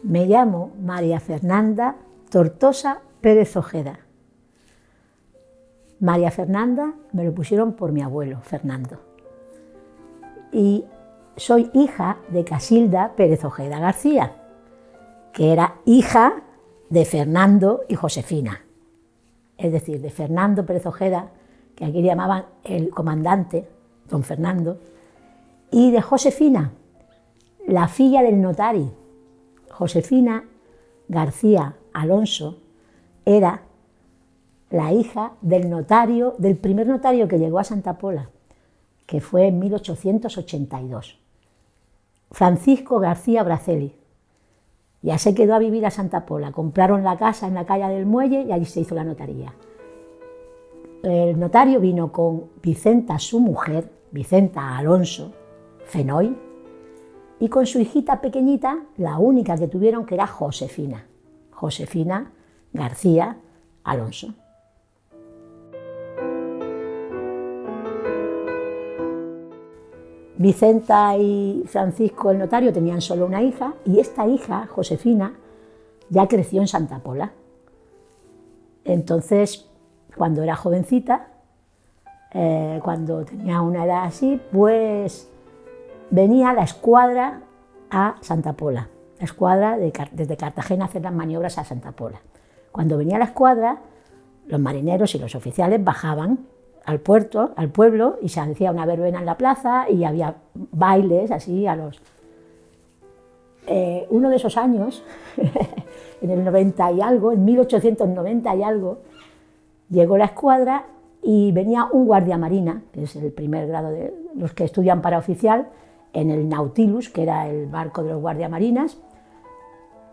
Me llamo María Fernanda Tortosa Pérez Ojeda. María Fernanda me lo pusieron por mi abuelo, Fernando. Y soy hija de Casilda Pérez Ojeda García, que era hija de Fernando y Josefina. Es decir, de Fernando Pérez Ojeda, que aquí le llamaban el comandante, don Fernando, y de Josefina, la filla del notari. Josefina García Alonso era la hija del notario, del primer notario que llegó a Santa Pola, que fue en 1882, Francisco García Braceli. Ya se quedó a vivir a Santa Pola, compraron la casa en la calle del Muelle y allí se hizo la notaría. El notario vino con Vicenta, su mujer, Vicenta Alonso Fenoy, y con su hijita pequeñita, la única que tuvieron, que era Josefina, Josefina García Alonso. Vicenta y Francisco, el notario, tenían solo una hija, y esta hija, Josefina, ya creció en Santa Pola. Entonces, cuando era jovencita, cuando tenía una edad así, pues venía la escuadra a Santa Pola, la escuadra desde Cartagena a hacer las maniobras a Santa Pola. Cuando venía la escuadra, los marineros y los oficiales bajaban al puerto, al pueblo, y se hacía una verbena en la plaza y había bailes así a los... uno de esos años, en el 90 y algo, en 1890 y algo, llegó la escuadra y venía un guardia marina, que es el primer grado de los que estudian para oficial, en el Nautilus, que era el barco de los guardiamarinas,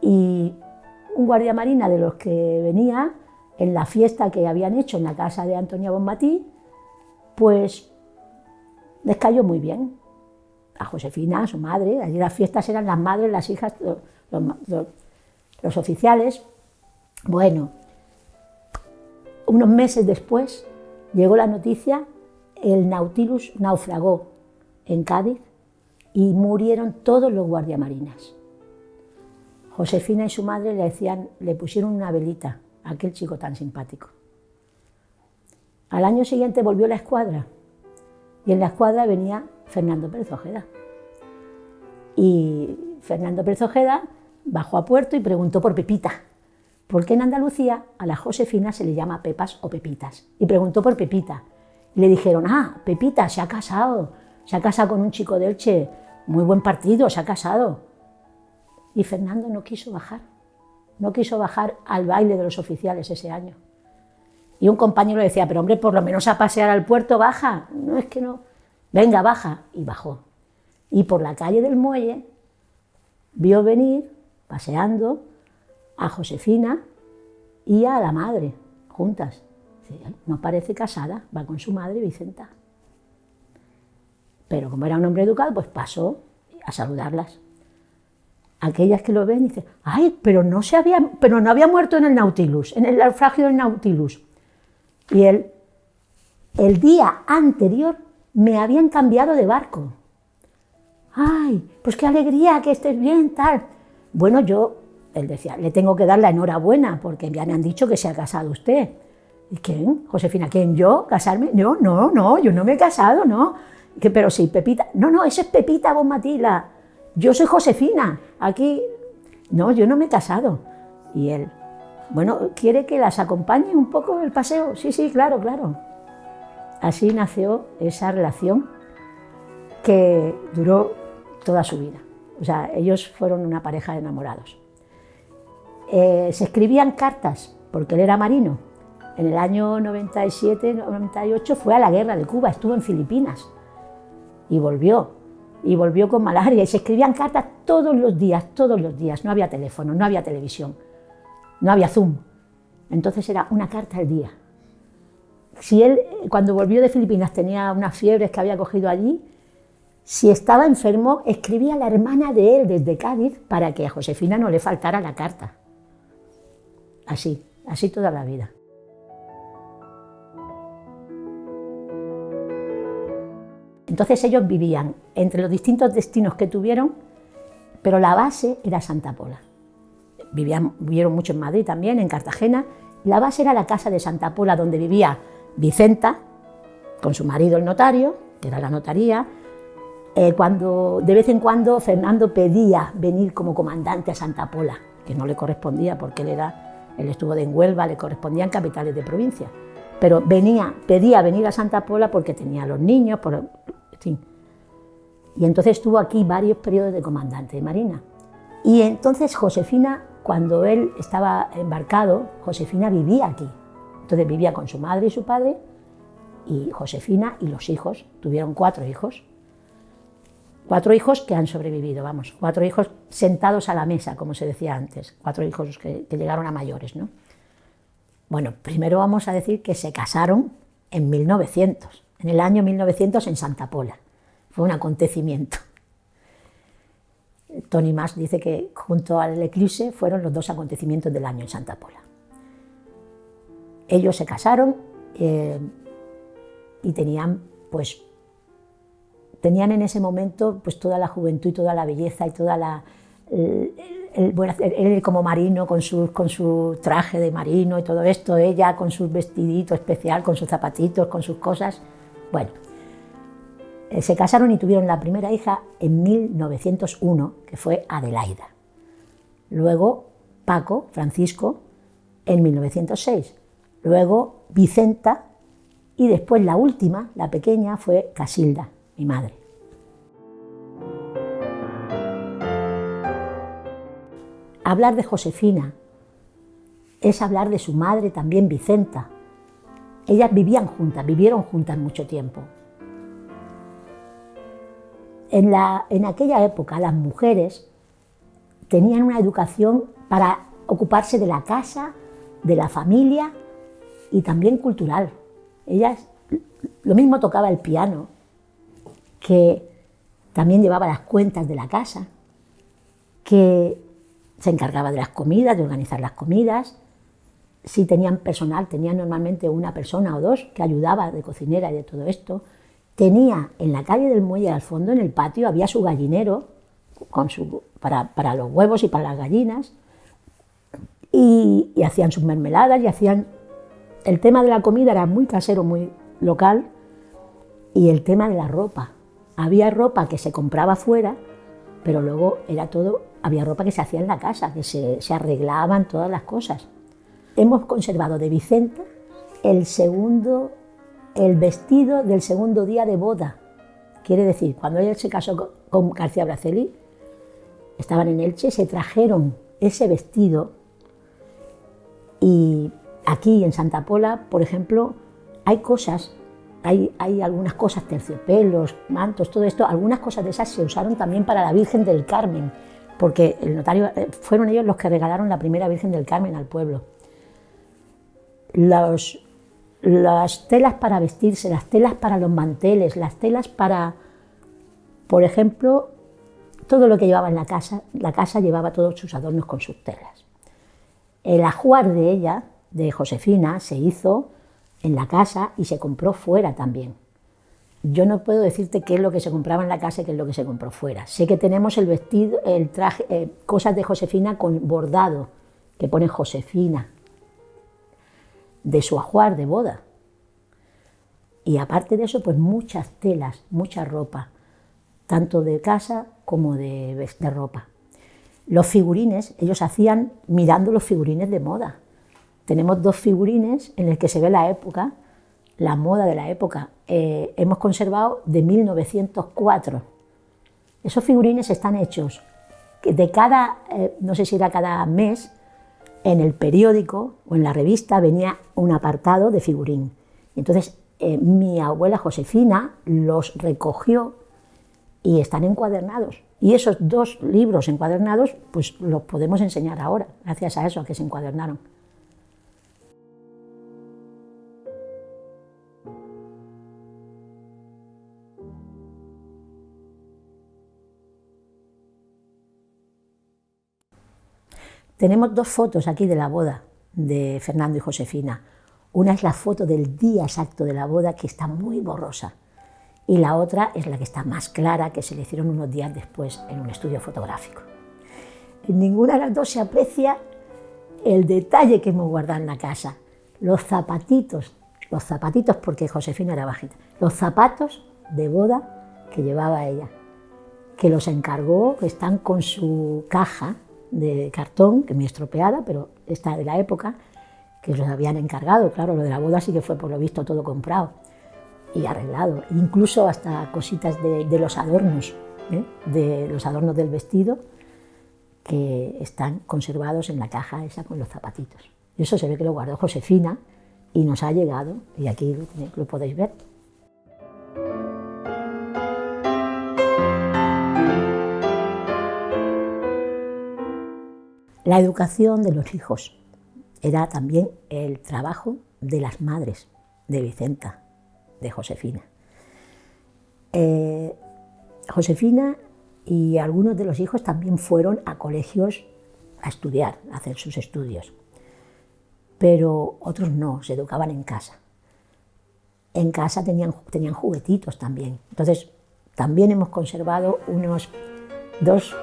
y un guardia marina de los que venía en la fiesta que habían hecho en la casa de Antonia Bonmatí, pues les cayó muy bien a Josefina, a su madre. Allí las fiestas eran las madres, las hijas, los oficiales. Bueno, unos meses después llegó la noticia, el Nautilus naufragó en Cádiz y murieron todos los guardiamarinas. Josefina y su madre le pusieron una velita a aquel chico tan simpático. Al año siguiente volvió la escuadra, y en la escuadra venía Fernando Pérez Ojeda. Y Fernando Pérez Ojeda bajó a puerto y preguntó por Pepita, porque en Andalucía a la Josefina se le llama Pepas o Pepitas, y preguntó por Pepita. Y le dijeron, Pepita se ha casado con un chico de Elche, muy buen partido, se ha casado. Y Fernando no quiso bajar al baile de los oficiales ese año. Y un compañero le decía, pero hombre, por lo menos a pasear al puerto baja. No, es que no. Venga, baja. Y bajó. Y por la calle del Muelle vio venir, paseando, a Josefina y a la madre, juntas. Dice, no parece casada, va con su madre Vicenta. Pero como era un hombre educado, pues pasó a saludarlas. Aquellas que lo ven dicen, pero no había muerto en el Nautilus, en el naufragio del Nautilus. Y él, el día anterior, me habían cambiado de barco. Pues qué alegría, que estés bien, tal. Bueno, él decía, le tengo que dar la enhorabuena, porque ya me han dicho que se ha casado usted. ¿Y quién? Josefina, ¿quién? ¿Yo? ¿Casarme? No, yo no me he casado, no. Pero sí, Pepita. No, eso es Pepita Bonmatila. Yo soy Josefina. Aquí, no, yo no me he casado. Y él, bueno, ¿quiere que las acompañe un poco el paseo? Sí, claro. Así nació esa relación que duró toda su vida. O sea, ellos fueron una pareja de enamorados. Se escribían cartas, porque él era marino. En el año 97-98 fue a la guerra de Cuba, estuvo en Filipinas y volvió con malaria. Y se escribían cartas todos los días. No había teléfono, no había televisión, no había Zoom. Entonces era una carta al día. Si él, cuando volvió de Filipinas, tenía unas fiebres que había cogido allí, si estaba enfermo, escribía a la hermana de él desde Cádiz para que a Josefina no le faltara la carta. Así toda la vida. Entonces ellos vivían entre los distintos destinos que tuvieron, pero la base era Santa Pola. vivieron mucho en Madrid también, en Cartagena. La base era la casa de Santa Pola, donde vivía Vicenta, con su marido el notario, que era la notaría. Cuando de vez en cuando Fernando pedía venir como comandante a Santa Pola, que no le correspondía porque él estuvo en Huelva, le correspondían capitales de provincia, pero pedía venir a Santa Pola porque tenía a los niños, en fin. Y entonces estuvo aquí varios periodos de comandante de marina. Y entonces Josefina, cuando él estaba embarcado, Josefina vivía aquí. Entonces vivía con su madre y su padre, y Josefina y los hijos, tuvieron 4 hijos. 4 hijos que han sobrevivido, 4 hijos sentados a la mesa, como se decía antes, 4 hijos que llegaron a mayores, ¿no? Bueno, primero vamos a decir que se casaron en 1900, en el año 1900 en Santa Pola. Fue un acontecimiento. Tony Mas dice que junto al eclipse fueron los 2 acontecimientos del año en Santa Pola. Ellos se casaron y tenían en ese momento pues toda la juventud y toda la belleza y toda él como marino con su traje de marino y todo esto, ella con su vestidito especial, con sus zapatitos, con sus cosas. Bueno, se casaron y tuvieron la primera hija en 1901, que fue Adelaida. Luego Paco, Francisco, en 1906. Luego Vicenta y después la última, la pequeña, fue Casilda, mi madre. Hablar de Josefina es hablar de su madre también, Vicenta. Ellas vivieron juntas mucho tiempo. En aquella época las mujeres tenían una educación para ocuparse de la casa, de la familia y también cultural. Ellas lo mismo tocaba el piano, que también llevaba las cuentas de la casa, que se encargaba de las comidas, de organizar las comidas. Si tenían personal, tenían normalmente una persona o 2 que ayudaba de cocinera y de todo esto. Tenía en la calle del Muelle al fondo, en el patio, había su gallinero para los huevos y para las gallinas, y hacían sus mermeladas y hacían... El tema de la comida era muy casero, muy local, y el tema de la ropa. Había ropa que se compraba fuera, pero luego había ropa que se hacía en la casa, que se arreglaban todas las cosas. Hemos conservado de Vicenta el vestido del segundo día de boda. Quiere decir, cuando ella se casó con García Braceli, estaban en Elche, se trajeron ese vestido, y aquí en Santa Pola, por ejemplo, hay algunas cosas, terciopelos, mantos, todo esto, algunas cosas de esas se usaron también para la Virgen del Carmen, porque el notario, fueron ellos los que regalaron la primera Virgen del Carmen al pueblo. Las telas para vestirse, las telas para los manteles, las telas para, por ejemplo, todo lo que llevaba en la casa llevaba todos sus adornos con sus telas. El ajuar de ella, de Josefina, se hizo en la casa y se compró fuera también. Yo no puedo decirte qué es lo que se compraba en la casa y qué es lo que se compró fuera. Sé que tenemos el vestido, el traje, cosas de Josefina con bordado, que pone Josefina, de su ajuar de boda. Y aparte de eso, pues muchas telas, mucha ropa, tanto de casa como de ropa. Los figurines, ellos hacían mirando los figurines de moda. Tenemos 2 figurines en los que se ve la época, la moda de la época. Hemos conservado de 1904. Esos figurines están hechos de no sé si era cada mes, en el periódico o en la revista venía un apartado de figurín. Entonces mi abuela Josefina los recogió y están encuadernados. Y esos 2 libros encuadernados, pues los podemos enseñar ahora, gracias a eso, a que se encuadernaron. Tenemos 2 fotos aquí de la boda de Fernando y Josefina. Una es la foto del día exacto de la boda, que está muy borrosa, y la otra es la que está más clara, que se le hicieron unos días después en un estudio fotográfico. en ninguna de las dos se aprecia el detalle que hemos guardado en la casa. Los zapatitos porque Josefina era bajita, los zapatos de boda que llevaba ella, que los encargó, que están con su caja de cartón, que es muy estropeada, pero esta de la época, que los habían encargado. Claro, lo de la boda sí que fue por lo visto todo comprado y arreglado, incluso hasta cositas de los adornos, de los adornos del vestido, que están conservados en la caja esa con los zapatitos. Y eso se ve que lo guardó Josefina y nos ha llegado, y aquí lo podéis ver. La educación de los hijos era también el trabajo de las madres de Vicenta, de Josefina. Josefina y algunos de los hijos también fueron a colegios a estudiar, a hacer sus estudios, pero otros no, se educaban en casa. En casa tenían juguetitos también. Entonces, también hemos conservado dos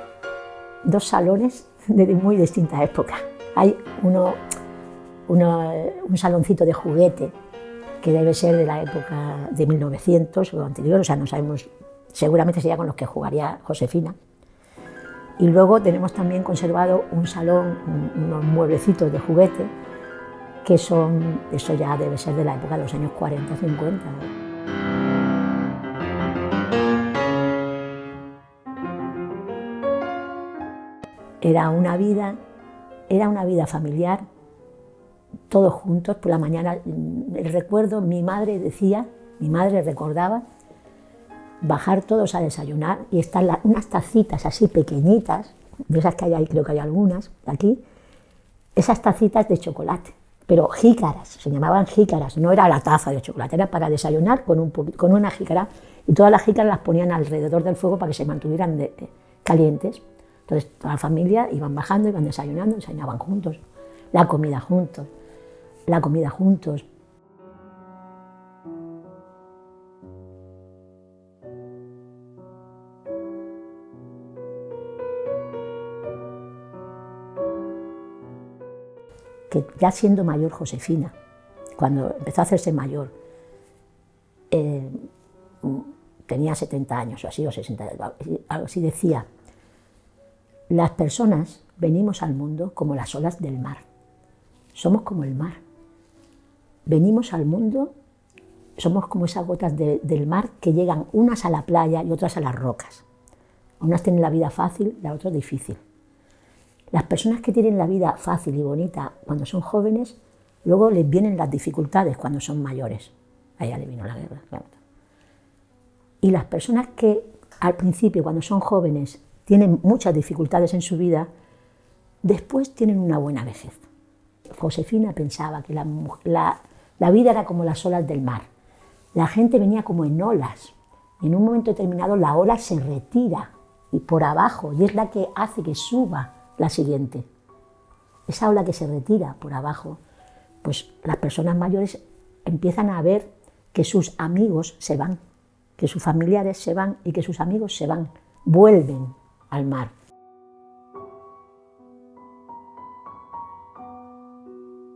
salones de muy distintas épocas. Hay un saloncito de juguete que debe ser de la época de 1900 o anterior, o sea, no sabemos, seguramente sería con los que jugaría Josefina. Y luego tenemos también conservado un salón, unos mueblecitos de juguete, que eso ya debe ser de la época de los años 40, 50. Era una vida familiar, todos juntos. Por la mañana, el recuerdo, mi madre recordaba bajar todos a desayunar y estar unas tacitas así pequeñitas, de esas que hay ahí, creo que hay algunas aquí, esas tacitas de chocolate, pero jícaras, se llamaban jícaras, no era la taza de chocolate, era para desayunar con una jícara, y todas las jícaras las ponían alrededor del fuego para que se mantuvieran calientes. Entonces toda la familia iban bajando, iban desayunando, desayunaban juntos, la comida juntos. Que ya siendo mayor Josefina, cuando empezó a hacerse mayor, tenía 70 años o así, o 60, algo así, decía: las personas venimos al mundo como las olas del mar, somos como el mar, venimos al mundo, somos como esas gotas del mar que llegan unas a la playa y otras a las rocas. Unas tienen la vida fácil, las otras difícil. Las personas que tienen la vida fácil y bonita cuando son jóvenes, luego les vienen las dificultades cuando son mayores. A ella le vino la guerra, claro. Y las personas que al principio, cuando son jóvenes, tienen muchas dificultades en su vida, después tienen una buena vejez. Josefina pensaba que la vida era como las olas del mar. La gente venía como en olas, y en un momento determinado la ola se retira y por abajo, y es la que hace que suba la siguiente. Esa ola que se retira por abajo, pues las personas mayores empiezan a ver que sus amigos se van, que sus familiares se van y que sus amigos se van, vuelven al mar.